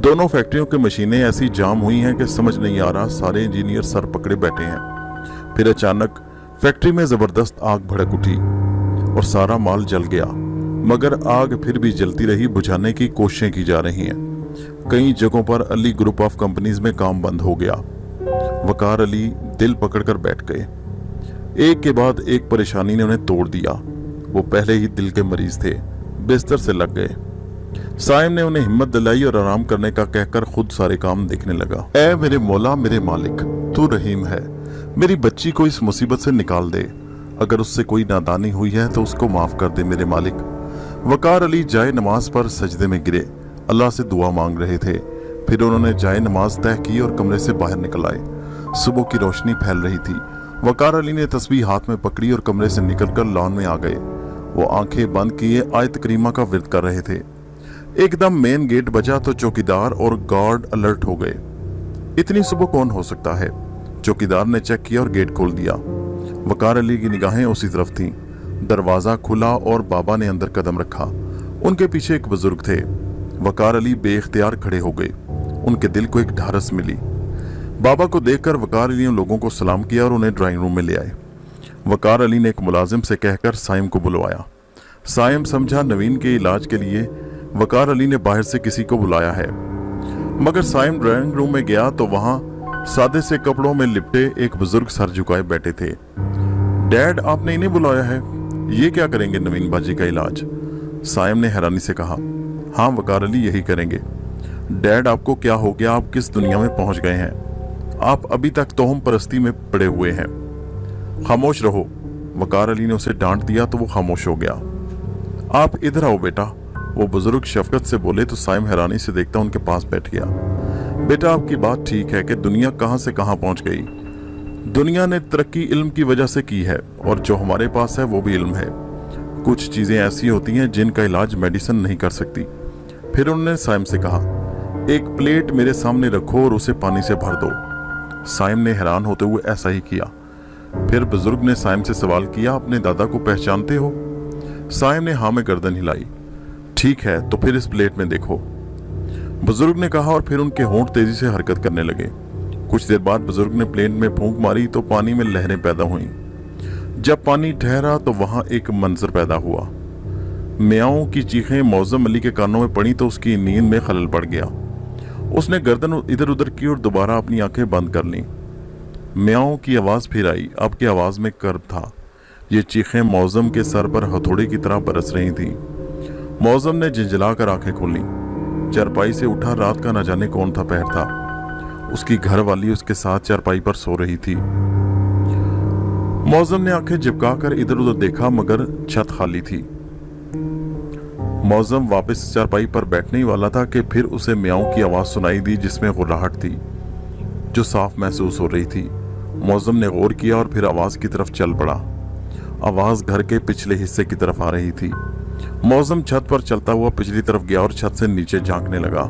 दोनों फैक्ट्रियों की मशीनें ऐसी जाम हुई हैं कि समझ नहीं आ रहा, सारे इंजीनियर सर पकड़े बैठे हैं। फिर अचानक फैक्ट्री में जबरदस्त आग भड़क उठी और सारा माल जल गया, मगर आग फिर भी जलती रही। बुझाने की कोशिशें की जा रही हैं। कई जगहों पर अली ग्रुप ऑफ कंपनीज में काम बंद हो गया। वकार अली दिल पकड़कर बैठ गए। एक के बाद एक परेशानी ने उन्हें तोड़ दिया। वो पहले ही दिल के मरीज थे, बिस्तर से लग गए। साइम ने उन्हें हिम्मत दिलाई और आराम करने का कहकर खुद सारे काम देखने लगा। ऐ मेरे मौला, मेरे मालिक, तू रहीम है, मेरी बच्ची को इस मुसीबत से निकाल दे। अगर उससे कोई नादानी हुई है तो उसको माफ कर दे मेरे मालिक। वकार अली जाए नमाज पर सजदे में गिरे, अल्लाह से दुआ मांग रहे थे। फिर उन्होंने जाए नमाज तय की और कमरे से बाहर निकल आए। सुबह की रोशनी फैल रही थी। वकार अली ने तस्बीह हाथ में पकड़ी और कमरे से निकलकर लॉन में आ गए। वो आंखें बंद किए आयत करीमा का विर्द कर रहे थे। एकदम मेन गेट बजा तो चौकीदार और गार्ड अलर्ट हो गए। इतनी सुबह कौन हो सकता है? चौकीदार ने चेक किया और गेट खोल दिया। वकार अली की निगाहें उसी तरफ थीं। दरवाजा खुला और बाबा ने अंदर कदम रखा। उनके पीछे एक बुजुर्ग थे। वकार अली बेइख्तियार खड़े हो गए। उनके दिल को एक ढारस मिली। बाबा को देखकर वकार अली ने लोगों को सलाम किया और उन्हें ड्राइंग रूम में ले आए। वकार अली ने एक मुलाजिम से कहकर साइम को बुलवाया। साइम समझा नवीन के इलाज के लिए वकार अली ने बाहर से किसी को बुलाया है, मगर साइम ड्राइंग रूम में गया तो वहां सादे से कपड़ों में लिपटे एक बुजुर्ग सर झुकाए बैठे थे। डैड, आपने इन्हें बुलाया है? ये क्या करेंगे नवीन बाजी का इलाज? साइम ने हैरानी से कहा। हाँ वकार अली, यही करेंगे। डैड, आपको क्या हो गया? आप किस दुनिया में पहुंच गए हैं? आप अभी तक तोहम परस्ती में पड़े हुए हैं। खामोश रहो। वकार अली ने उसे डांट दिया तो वो खामोश हो गया। आप इधर आओ बेटा, वो बुजुर्ग शफकत से बोले तो साइम हैरानी से देखता उनके पास बैठ गया। बेटा, आपकी बात ठीक है कि दुनिया कहां से कहां पहुंच गई। दुनिया ने तरक्की इल्म की वजह से की है और जो हमारे पास है वो भी इल्म है। कुछ चीजें ऐसी होती हैं जिनका इलाज मेडिसिन नहीं कर सकती। फिर उन्होंने साइम से कहा, एक प्लेट मेरे सामने रखो और उसे पानी से भर दो। साइम ने हैरान होते हुए ऐसा ही किया। फिर बुजुर्ग ने साइम से सवाल किया, अपने दादा को पहचानते हो? साइम ने हाँ में गर्दन हिलाई। ठीक है, तो फिर इस प्लेट में देखो, बुजुर्ग ने कहा और फिर उनके होंठ तेजी से हरकत करने लगे। कुछ देर बाद बुजुर्ग ने प्लेट में फूंक मारी तो पानी में लहरें पैदा हुईं। जब पानी ठहरा तो वहां एक मंजर पैदा हुआ। मियाओं की चीखें मौजम अली के कानों में पड़ी तो उसकी नींद में खलल पड़ गया। उसने गर्दन इधर उधर की और दोबारा अपनी आंखें बंद कर लीं। मियाओं की आवाज फिर आई। अब की आवाज में कर्ब था। ये चीखें मौजम के सर पर हथौड़े की तरह बरस रही थीं। मौजम ने झिंझलाकर आंखें खोली। चारपाई से उठा। रात का न जाने कौन था पहर था। उसकी घरवाली उसके साथ चारपाई पर सो रही थी। मौजम ने आंखें झपकाकर इधर उधर देखा मगर छत खाली थी। मौजम वापस चारपाई पर बैठने ही वाला था कि फिर उसे मियाओं की आवाज सुनाई दी जिसमें गुर्राहट थी जो साफ महसूस हो रही थी। मौजम ने गौर किया और फिर आवाज की तरफ चल पड़ा। आवाज घर के पिछले हिस्से की तरफ आ रही थी। मौजम छत पर चलता हुआ पिछली तरफ गया और छत से नीचे झांकने लगा।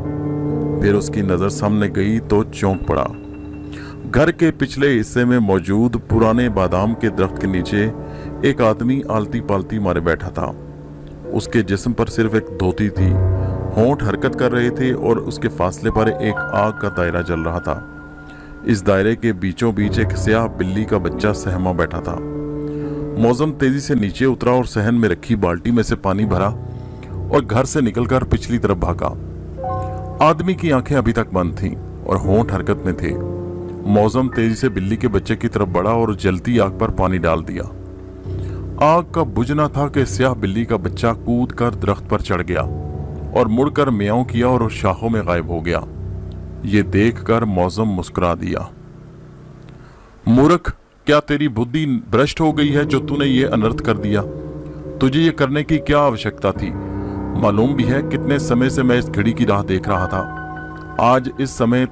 फिर उसकी नजर सामने गई तो चौंक पड़ा। घर के पिछले हिस्से में मौजूद पुराने बादाम के दरख्त के नीचे एक आदमी आलती पालती मारे बैठा था। उसके जिस्म पर सिर्फ एक धोती थी। होंठ हरकत कर रहे थे और उसके फासले पर एक आग का दायरा जल रहा था। इस दायरे के बीचों बीच एक स्याह बिल्ली का बच्चा सहमा बैठा था। मौजम तेजी से नीचे उतरा और सहन में रखी बाल्टी में से पानी भरा और घर से निकलकर पिछली तरफ भागा। आदमी की आंखें अभी तक बंद थीं और होंठ हरकत में थे। मौजम तेजी से बिल्ली के बच्चे की तरफ बढ़ा और जलती आग पर पानी डाल दिया। आग का बुझना था कि स्याह बिल्ली का बच्चा कूद कर दरख्त पर चढ़ गया और मुड़कर मियाऊं किया और शाखों में गायब हो गया। ये देखकर मौजम मुस्कुरा दिया। मूर्ख, क्या तेरी बुद्धि भ्रष्ट हो गई है जो तूने ये अनर्थ कर दिया? तुझे ये करने की क्या आवश्यकता थी? मालूम भी है कितने समय से मैं इस घड़ी की राह देख रहा था। आज इस समय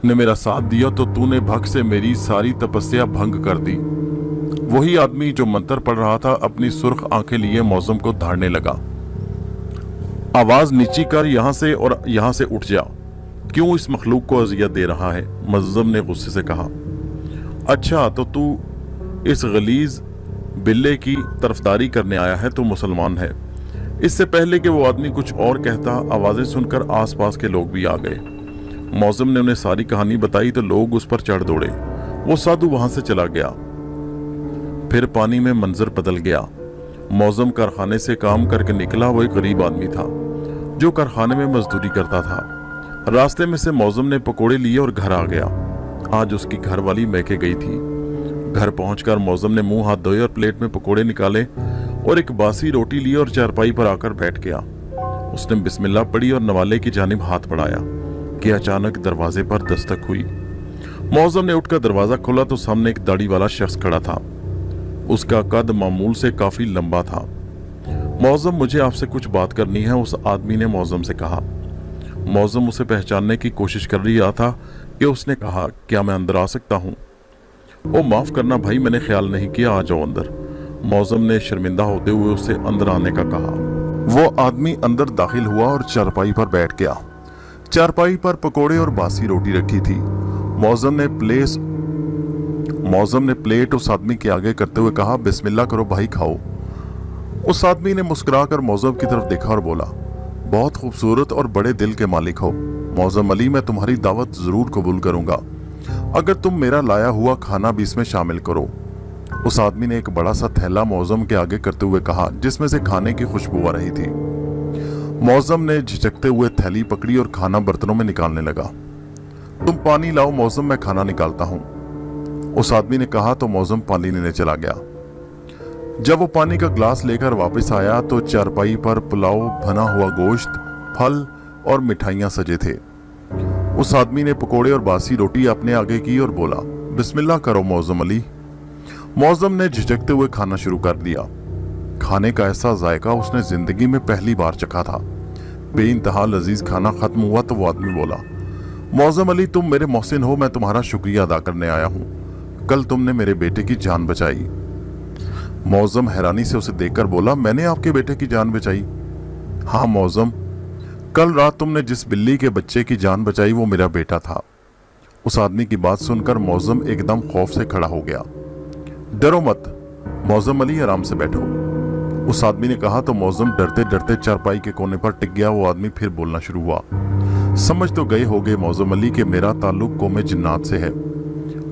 ने मेरा साथ दिया तो तूने भग से मेरी सारी तपस्या भंग कर दी। वही आदमी जो मंत्र पढ़ रहा था अपनी सुर्ख आंखें लिए मौजम को धाड़ने लगा। आवाज नीची कर, यहां से और यहां से उठ जा। क्यों इस मखलूक को अजियत दे रहा है? मुअज्जिम ने गुस्से से कहा। अच्छा, तो तू इस गलीज बिल्ले की तरफदारी करने आया है तो मुसलमान है। इससे पहले कि वो आदमी कुछ और कहता, आवाजें सुनकर आसपास के लोग भी आ गए। मुअज्जिम ने उन्हें सारी कहानी बताई तो लोग उस पर चढ़ दौड़े। वो साधु वहां से चला गया। फिर पानी में मंजर बदल गया। मुअज्जिम कारखाने से काम करके निकला। वो एक गरीब आदमी था जो कारखाने में मजदूरी करता था। रास्ते में से मुअज्जिम ने पकोड़े लिए और घर आ गया। आज उसकी घरवाली मैके गई थी। घर पहुंचकर मुअज्जिम ने मुंह हाथ धोए और प्लेट में पकोड़े निकाले और एक बासी रोटी ली और चारपाई पर आकर बैठ गया। उसने बिस्मिल्लाह पढ़ी और नवाले की जानिब हाथ बढ़ाया कि अचानक दरवाजे पर दस्तक हुई। मुअज्जिम ने उठकर दरवाजा खोला तो सामने एक दाढ़ी वाला शख्स खड़ा था। उसका कद मामूल से काफी लंबा था। मुअज्जिम, मुझे आपसे कुछ बात करनी है, उस आदमी ने मुअज्जिम से कहा। मुअज्जिम उसे पहचानने की कोशिश कर रहा था कि उसने कहा, क्या मैं अंदर आ सकता हूँ? ओ माफ करना भाई, मैंने ख्याल नहीं किया, आ जाओ अंदर। मुअज्जिम ने शर्मिंदा होते हुए उससे अंदर आने का कहा। वो आदमी अंदर दाखिल हुआ और चारपाई पर बैठ गया। चारपाई पर पकोड़े और बासी रोटी रखी थी। मुअज्जिम ने प्लेट उस आदमी के आगे करते हुए कहा, बिस्मिल्लाह करो भाई, खाओ। उस आदमी ने मुस्कुराकर मुअज्जिम की तरफ देखा और बोला, बहुत खूबसूरत और बड़े दिल के मालिक हो मुअज्जिम अली, मैं तुम्हारी दावत जरूर कबूल करूंगा अगर तुम मेरा लाया हुआ खाना भी इसमें शामिल करो। उस आदमी ने एक बड़ा सा थैला मुअज्जिम के आगे करते हुए कहा, जिसमें से खाने की खुशबू आ रही थी। मुअज्जिम ने झिझकते हुए थैली पकड़ी और खाना बर्तनों में निकालने लगा। तुम पानी लाओ मुअज्जिम, मैं खाना निकालता हूं, उस आदमी ने कहा तो मुअज्जिम पानी लेने चला गया। जब वो पानी का ग्लास लेकर वापस आया तो चारपाई पर पुलाव, भना हुआ गोश्त, फल और मिठाइयां सजे थे। उस आदमी ने पकोड़े और बासी रोटी अपने आगे की और बोला, बिस्मिल्लाह करो मुअज्जिम अली। मुअज्जिम ने झिझकते हुए खाना शुरू कर दिया। खाने का ऐसा जायका उसने जिंदगी में पहली बार चखा था। बेइंतहा लजीज खाना खत्म हुआ तो वो आदमी बोला, मुअज्जिम अली, तुम मेरे मोहसिन हो, मैं तुम्हारा शुक्रिया अदा करने आया हूँ। कल तुमने मेरे बेटे की जान बचाई। मुअज्जिम हैरानी से उसे देखकर बोला, मैंने आपके बेटे की जान बचाई? हाँ मुअज्जिम, कल रात तुमने जिस बिल्ली के बच्चे की जान बचाई वो मेरा बेटा था। उस आदमी की बात सुनकर मुअज्जिम एकदम खौफ से खड़ा हो गया। डरो मत मुअज्जिम अली, आराम से बैठो, उस आदमी ने कहा तो मुअज्जिम डरते डरते चारपाई के कोने पर टिक गया। वो आदमी फिर बोलना शुरू हुआ, समझ तो गए होगे मुअज्जिम अली कि मेरा ताल्लुक कौमे जिन्नात से है।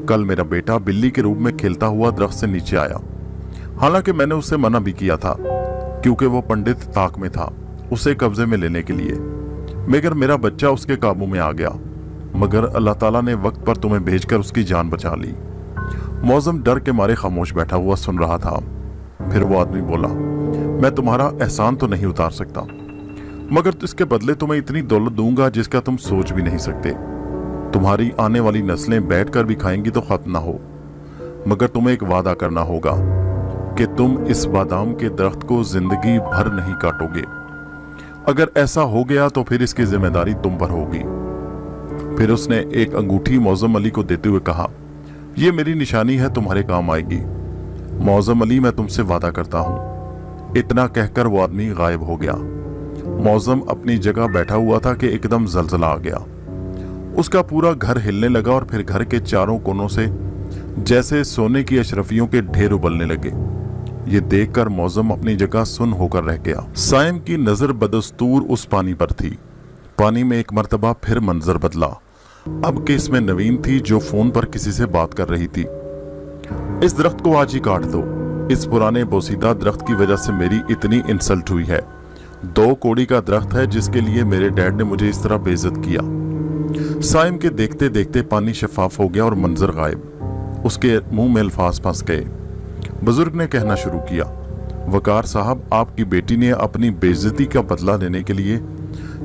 कल मेरा बेटा बिल्ली के रूप में खेलता हुआ दरख्त से नीचे आया। हालांकि मैंने उससे मना भी किया था क्योंकि वो पंडित ताक में था उसे कब्जे में लेने के लिए, मगर मेरा बच्चा उसके काबू में आ गया। मगर अल्लाह ताला ने वक्त पर तुम्हें भेजकर उसकी जान बचा ली। मुअज्जिम डर के मारे खामोश बैठा हुआ सुन रहा था। फिर वो आदमी बोला, मैं तुम्हारा एहसान तो नहीं उतार सकता, मगर इसके बदले तुम्हें इतनी दौलत दूंगा जिसका तुम सोच भी नहीं सकते। तुम्हारी आने वाली नस्लें बैठकर भी खाएंगी तो खत्म ना हो, मगर तुम्हें एक वादा करना होगा कि तुम इस बादाम के दरख्त को जिंदगी भर नहीं काटोगे। अगर ऐसा हो गया तो फिर इसकी जिम्मेदारी तुम पर होगी। फिर उसने एक अंगूठी मुअज्जिम अली को देते हुए कहा, यह मेरी निशानी है, तुम्हारे काम आएगी। मुअज्जिम अली, मैं तुमसे वादा करता हूं। इतना कहकर वो आदमी गायब हो गया। मुअज्जिम अपनी जगह बैठा हुआ था कि एकदम जलजला आ गया। उसका पूरा घर हिलने लगा और फिर घर के चारों कोनों से जैसे सोने की अशरफियों के ढेर उबलने लगे। ये देखकर मुअज्जिम अपनी जगह सुन होकर रह गया। साइम की नजर बदस्तूर उस पानी पर थी। पानी में एक मर्तबा फिर मंजर बदला। अब केस में नवीन थी जो फोन पर किसी से बात कर रही थी। इस दरख्त को आज ही काट दो, इस पुराने बोसीदा दरख्त की वजह से मेरी इतनी इंसल्ट हुई है। 2 कोड़ी का दरख्त है जिसके लिए मेरे डैड ने मुझे इस तरह बेइज्जत किया। साइम के देखते देखते पानी शफाफ हो गया और मंजर गायब। उसके मुंह में अल्फाज फंस गए। बुजुर्ग ने कहना शुरू किया, वकार साहब, आपकी बेटी ने अपनी बेइज्जती का बदला लेने के लिए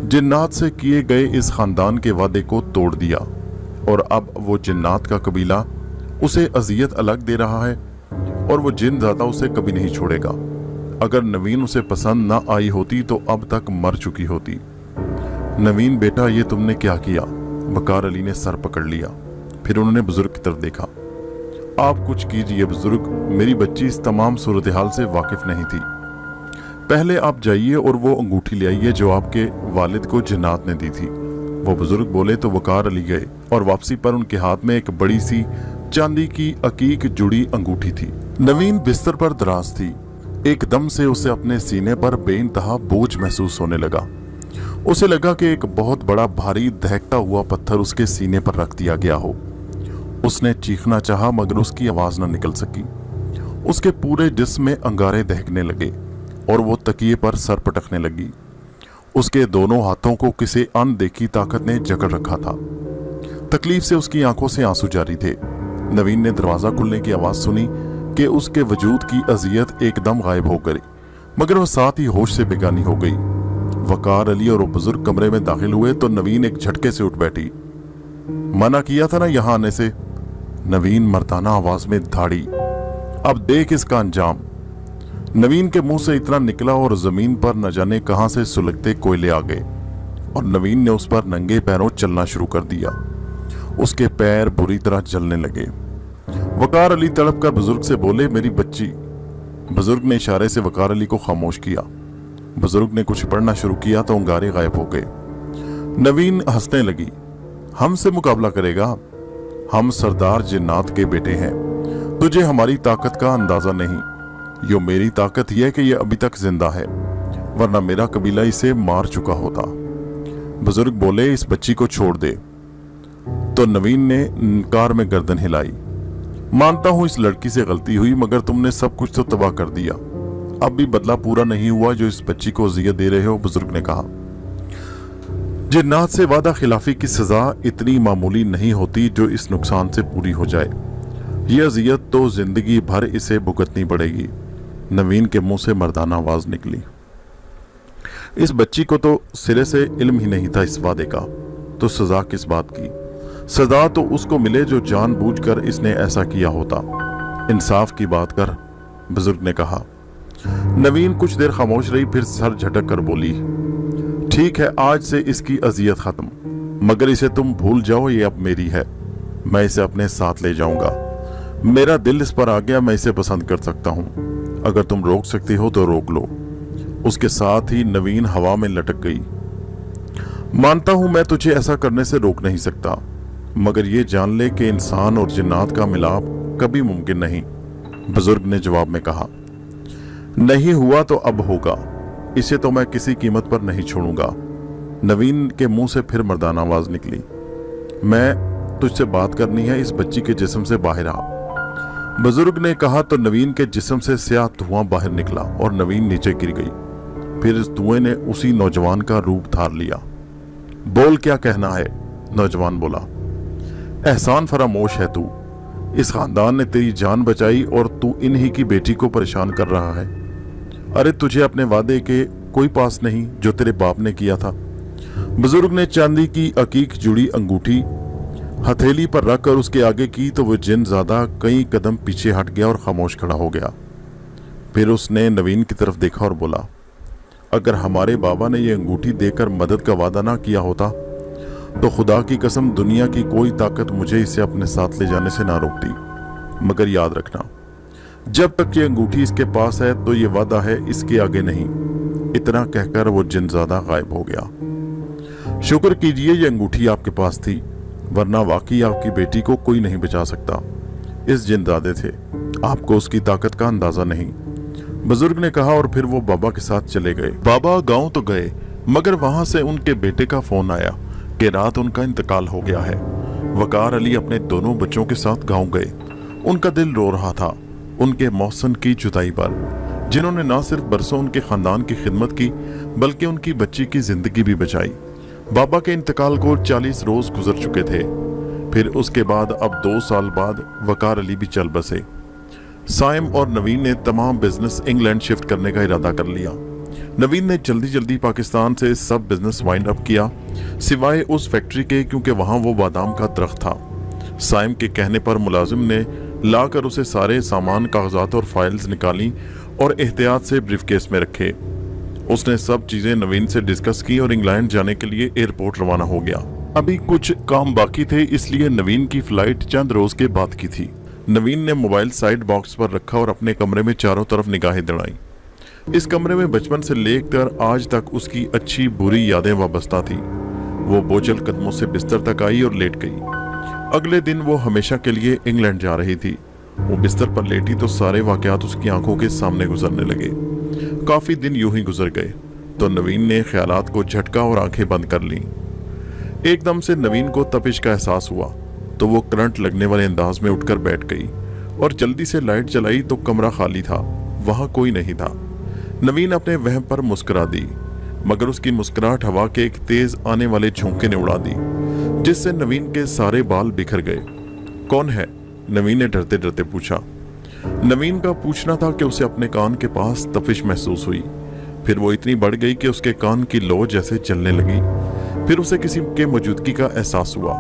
जिन्नात से किए गए इस खानदान के वादे को तोड़ दिया और अब वो जिन्नात का कबीला उसे अजियत अलग दे रहा है और वो जिन ज़्यादा उसे कभी नहीं छोड़ेगा। अगर नवीन उसे पसंद ना आई होती तो अब तक मर चुकी होती। नवीन बेटा, ये तुमने क्या किया? वकार अली ने सर पकड़ लिया। फिर उन्होंने बुजुर्ग की तरफ देखा। आप कुछ कीजिए बुजुर्ग, मेरी बच्ची इस तमाम सूरत हाल से वाकिफ नहीं थी। पहले आप जाइए और वो अंगूठी ले आइए जो आपके वालिद को जिन्नात ने दी थी। वो बुजुर्ग बोले तो वकार अली गए और वापसी पर उनके हाथ में एक बड़ी सी चांदी की अकीक जुड़ी अंगूठी थी। नवीन बिस्तर पर दराज थी। एकदम से उसे अपने सीने पर बेइंतहा बोझ महसूस होने लगा। उसे लगा कि एक बहुत बड़ा भारी दहकता हुआ पत्थर उसके सीने पर रख दिया गया हो। उसने चीखना चाहा मगर उसकी आवाज न निकल सकी। उसके पूरे जिस्म में अंगारे दहकने लगे और वो तकिए पर सर पटकने लगी। उसके दोनों हाथों को किसी अनदेखी ताकत ने जकड़ रखा था। तकलीफ से उसकी आंखों से आंसू जारी थे। नवीन ने दरवाजा खुलने की आवाज सुनी कि उसके वजूद की अजियत एकदम गायब हो गई, मगर वह साथ ही होश से बेगानी हो गई। वकार अली और वो बुजुर्ग कमरे में दाखिल हुए तो नवीन एक झटके से उठ बैठी। मना किया था ना यहां आने से, नवीन मर्दाना आवाज में धाड़ी। अब देख इसका अंजाम। नवीन के मुंह से इतना निकला और जमीन पर न जाने कहां से सुलगते कोयले आ गए और नवीन ने उस पर नंगे पैरों चलना शुरू कर दिया। उसके पैर बुरी तरह जलने लगे। वकार अली तड़प कर बुजुर्ग से बोले, मेरी बच्ची। बुजुर्ग ने इशारे से वकार अली को खामोश किया। बुजुर्ग ने कुछ पढ़ना शुरू किया तो अंगारे गायब हो गए। नवीन हंसने लगी। हमसे मुकाबला करेगा? हम सरदार जिन्नात के बेटे हैं। तुझे हमारी ताकत का अंदाजा नहीं। यो मेरी ताकत यह है कि यह अभी तक जिंदा है, वरना मेरा कबीला इसे मार चुका होता। बुजुर्ग बोले, इस बच्ची को छोड़ दे। तो नवीन ने इनकार में गर्दन हिलाई। मानता हूं इस लड़की से गलती हुई, मगर तुमने सब कुछ तो तबाह कर दिया। अब भी बदला पूरा नहीं हुआ जो इस बच्ची को अजियत दे रहे हो, बुजुर्ग ने कहा। जिन्नात से वादा खिलाफी की सजा इतनी मामूली नहीं होती जो इस नुकसान से पूरी हो जाए। यह अजियत तो जिंदगी भर इसे भुगतनी पड़ेगी। नवीन के मुंह से मर्दाना आवाज निकली। इस बच्ची को तो सिरे से इल्म ही नहीं था इस वादे का, तो सजा किस बात की? सजा तो उसको मिले जो जानबूझकर इसने ऐसा किया होता। इंसाफ की बात कर, बुजुर्ग ने कहा। नवीन कुछ देर खामोश रही, फिर सर झटक कर बोली, ठीक है, आज से इसकी अजियत खत्म, मगर इसे तुम भूल जाओ, ये अब मेरी है। मैं इसे अपने साथ ले जाऊंगा। मेरा दिल इस पर आ गया, मैं इसे पसंद कर सकता हूं। अगर तुम रोक सकती हो तो रोक लो। उसके साथ ही नवीन हवा में लटक गई। मानता हूं मैं तुझे ऐसा करने से रोक नहीं सकता, मगर ये जान ले कि इंसान और जिन्नात का मिलाप कभी मुमकिन नहीं, बुजुर्ग ने जवाब में कहा। नहीं हुआ तो अब होगा, इसे तो मैं किसी कीमत पर नहीं छोड़ूंगा। नवीन के मुंह से फिर मर्दाना आवाज निकली। मैं तुझसे बात करनी है, इस बच्ची के जिस्म से बाहर आ। बुजुर्ग ने कहा तो नवीन के जिस्म से स्याह धुआं बाहर निकला और नवीन नीचे गिर गई। फिर इस धुएं ने उसी नौजवान का रूप धार लिया। बोल, क्या कहना है? नौजवान बोला। एहसान फरामोश है तू। इस खानदान ने तेरी जान बचाई और तू इन्हीं की बेटी को परेशान कर रहा है। अरे तुझे अपने वादे के कोई पास नहीं जो तेरे बाप ने किया था। बुजुर्ग ने चांदी की अकीक जुड़ी अंगूठी हथेली पर रखकर उसके आगे की तो वो जिन ज्यादा कई कदम पीछे हट गया और खामोश खड़ा हो गया। फिर उसने नवीन की तरफ देखा और बोला, अगर हमारे बाबा ने ये अंगूठी देकर मदद का वादा ना किया होता तो खुदा की कसम दुनिया की कोई ताकत मुझे इसे अपने साथ ले जाने से ना रोकती। मगर याद रखना, जब तक ये अंगूठी इसके पास है तो ये वादा है, इसके आगे नहीं। इतना कहकर वो जिनजादा गायब हो गया। शुक्र कीजिए ये अंगूठी आपके पास थी, वरना वाकई आपकी बेटी को कोई नहीं बचा सकता। इस जिनजादे थे, आपको उसकी ताकत का अंदाजा नहीं, बुजुर्ग ने कहा। और फिर वो बाबा के साथ चले गए। बाबा गांव तो गए, मगर वहां से उनके बेटे का फोन आया कि रात उनका इंतकाल हो गया है। वकार अली अपने दोनों बच्चों के साथ गांव गए। उनका दिल रो रहा था उनके मौसन की जुदाई पर, जिन्होंने न सिर्फ बरसों उनके खानदान की खिदमत की बल्कि उनकी बच्ची की जिंदगी भी बचाई। बाबा के इंतकाल को 40 रोज गुजर चुके थे। फिर उसके बाद अब 2 साल बाद वकार अली भी चल बसे। साइम और नवीन ने तमाम बिजनेस इंग्लैंड शिफ्ट करने का इरादा कर लिया। नवीन ने जल्दी जल्दी पाकिस्तान से सब बिजनेस वाइंड अप किया, सिवाय उस फैक्ट्री के, क्योंकि वहां वो बादाम का दरख्त था। साइम के कहने पर मुलाजिम ने लाकर उसे सारे सामान, कागजात और फाइल्स निकाली और एहतियात से ब्रीफकेस में रखे। उसने सब चीजें नवीन से डिस्कस की और इंग्लैंड जाने के लिए एयरपोर्ट रवाना हो गया। अभी कुछ काम बाकी थे, इसलिए नवीन की फ्लाइट चंद रोज के बाद की थी। नवीन ने मोबाइल साइड बॉक्स पर रखा और अपने कमरे में चारों तरफ निगाहें दौड़ाई। इस कमरे में बचपन से लेकर आज तक उसकी अच्छी बुरी यादें वाबस्ता थी। वो बोझल कदमों से बिस्तर तक आई और लेट गई। अगले दिन वो हमेशा के लिए इंग्लैंड जा रही थी। वो बिस्तर पर लेटी तो सारे वाकयात उसकी आंखों के सामने गुजरने लगे। काफी दिन यूं ही गुजर गए तो नवीन ने ख्यालात को झटका और आंखें बंद कर लीं। एकदम से नवीन को तपिश का एहसास हुआ तो वो करंट लगने वाले अंदाज में उठकर बैठ गई और जल्दी से लाइट जलाई तो कमरा खाली था, वहां कोई नहीं था। नवीन अपने वहम पर मुस्कुरा दी, मगर उसकी मुस्कुराहट हवा के एक तेज आने वाले झोंके ने उड़ा दी, जिससे नवीन के सारे बाल बिखर गए। कौन है? नवीन ने डरते डरते पूछा। नवीन का पूछना था कि उसे अपने कान के पास तपिश महसूस हुई। फिर वो इतनी बढ़ गई कि उसके कान की लो जैसे जलने लगी। फिर उसे किसी के मौजूदगी का एहसास हुआ,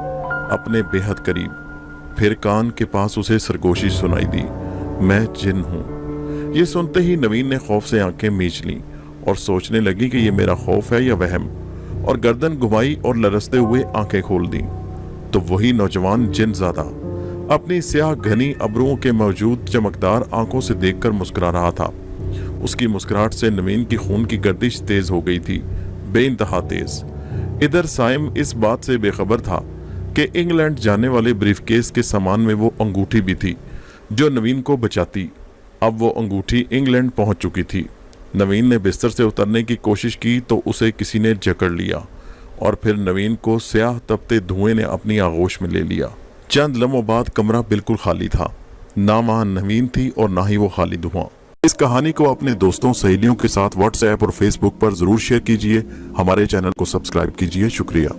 अपने बेहद करीब। फिर कान के पास उसे सरगोशी सुनाई दी, मैं जिन हूं। ये सुनते ही नवीन ने खौफ से आंखें मीच लीं और सोचने लगी कि ये मेरा खौफ है या वहम, और गर्दन घुमाई और लरसते हुए आंखें खोल दी तो वही नौजवान जिनज़ादा अपनी स्याह घनी अब्रुओं के मौजूद चमकदार आंखों से देखकर मुस्कुरा रहा था। उसकी मुस्कुराहट से नवीन की खून की गर्दिश तेज हो गई थी, बेइंतहा तेज। इधर साइम इस बात से बेखबर था कि इंग्लैंड जाने वाले ब्रीफकेस के सामान में वो अंगूठी भी थी जो नवीन को बचाती। अब वो अंगूठी इंग्लैंड पहुंच चुकी थी। नवीन ने बिस्तर से उतरने की कोशिश की तो उसे किसी ने जकड़ लिया और फिर नवीन को स्याह तपते धुएं ने अपनी आगोश में ले लिया। चंद लम्हों बाद कमरा बिल्कुल खाली था, ना वहां नवीन थी और ना ही वो खाली धुआं। इस कहानी को अपने दोस्तों सहेलियों के साथ व्हाट्सएप और फेसबुक पर जरूर शेयर कीजिए। हमारे चैनल को सब्सक्राइब कीजिए। शुक्रिया।